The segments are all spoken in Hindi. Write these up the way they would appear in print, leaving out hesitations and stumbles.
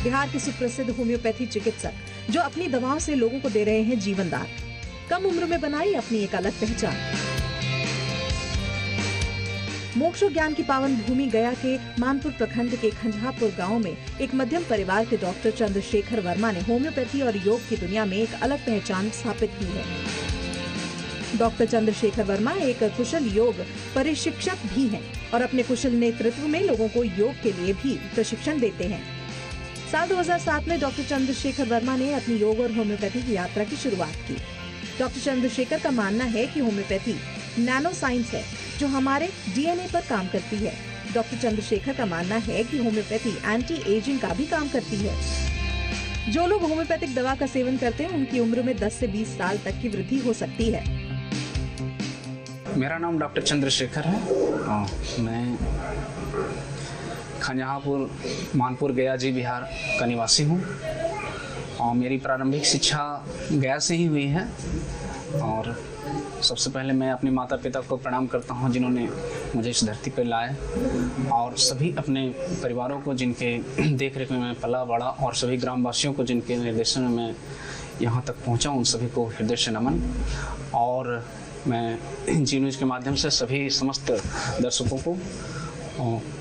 बिहार के सुप्रसिद्ध होम्योपैथी चिकित्सक जो अपनी दवाओं से लोगों को दे रहे हैं जीवनदान। कम उम्र में बनाई अपनी एक अलग पहचान। मोक्ष ज्ञान की पावन भूमि गया के मानपुर प्रखंड के खंझापुर गांव में एक मध्यम परिवार के डॉक्टर चंद्रशेखर वर्मा ने होम्योपैथी और योग की दुनिया में एक अलग पहचान स्थापित की है। डॉक्टर चंद्रशेखर वर्मा एक कुशल योग प्रशिक्षक भी हैं और अपने कुशल नेतृत्व में लोगों को योग के लिए भी प्रशिक्षण देते हैं। साल 2007 में डॉक्टर चंद्रशेखर वर्मा ने अपनी योग और होम्योपैथी की यात्रा की शुरुआत की। डॉक्टर चंद्रशेखर का मानना है कि होम्योपैथी नैनो साइंस है जो हमारे डीएनए पर काम करती है। डॉक्टर चंद्रशेखर का मानना है कि होम्योपैथी एंटी एजिंग का भी काम करती है। जो लोग होम्योपैथिक दवा का सेवन करते हैं उनकी उम्र में 10 से 20 साल तक की वृद्धि हो सकती है। मेरा नाम डॉक्टर चंद्रशेखर है। मैं खंझापुर मानपुर गया जी बिहार का निवासी हूँ और मेरी प्रारंभिक शिक्षा गया से ही हुई है। और सबसे पहले मैं अपने माता पिता को प्रणाम करता हूँ जिन्होंने मुझे इस धरती पर लाए, और सभी अपने परिवारों को जिनके देख रेख में मैं पला बड़ा, और सभी ग्रामवासियों को जिनके निर्देशन में मैं यहाँ तक पहुँचा, उन सभी को हृदय से नमन। और मैं जी न्यूज़ के माध्यम से सभी समस्त दर्शकों को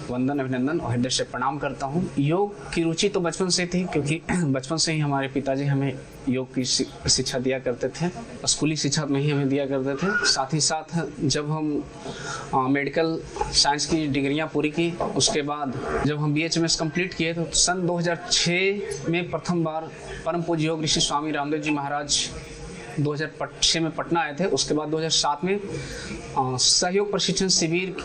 वंदन, अभिनंदन और हृदय से प्रणाम करता हूँ। योग की रुचि तो बचपन से थी, क्योंकि बचपन से ही हमारे पिताजी हमें योग की शिक्षा दिया करते थे। स्कूली शिक्षा में ही हमें दिया करते थे। साथ ही साथ जब हम मेडिकल साइंस की डिग्रियां पूरी की, उसके बाद जब हम BHMS कंप्लीट किए तो सन 2006 में प्रथम बार परम पूज्य योग ऋषि स्वामी रामदेव जी महाराज 2006 में पटना आए थे। उसके बाद 2007 में सहयोग प्रशिक्षण शिविर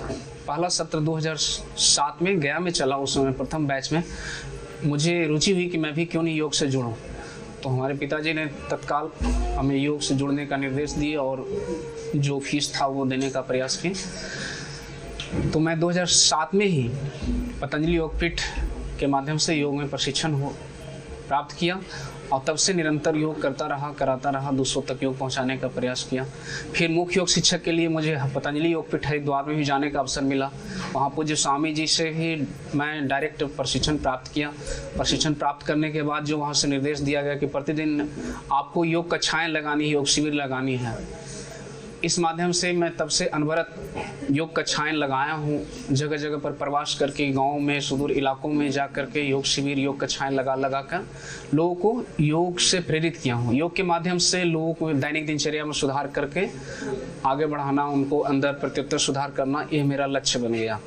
पहला सत्र 2007 में गया में चला। उस समय प्रथम बैच में मुझे रुचि हुई कि मैं भी क्यों नहीं योग से जुड़ूं। तो हमारे पिताजी ने तत्काल हमें योग से जुड़ने का निर्देश दिए और जो फीस था वो देने का प्रयास किए। तो मैं 2007 में ही पतंजलि योगपीठ के माध्यम से योग में प्रशिक्षण प्राप्त किया और तब से निरंतर योग करता रहा, कराता रहा, दूसरों तक योग पहुंचाने का प्रयास किया। फिर मुख्य योग शिक्षक के लिए मुझे पतंजलि योगपीठ हरिद्वार में भी जाने का अवसर मिला। वहाँ पूज्य स्वामी जी से ही मैं डायरेक्ट प्रशिक्षण प्राप्त किया। प्रशिक्षण प्राप्त करने के बाद जो वहाँ से निर्देश दिया गया कि प्रतिदिन आपको योग कक्षाएँ लगानी है, योग शिविर लगानी है। इस माध्यम से मैं तब से अनवरत योग कक्षाएँ लगाया हूँ। जगह जगह पर प्रवास करके गाँव में, सुदूर इलाकों में जा करके योग शिविर, योग कक्षाएँ लगा कर लोगों को योग से प्रेरित किया हूँ। योग के माध्यम से लोगों को दैनिक दिनचर्या में सुधार करके आगे बढ़ाना, उनको अंदर प्रत्युत्तर सुधार करना, ये मेरा लक्ष्य बन गया।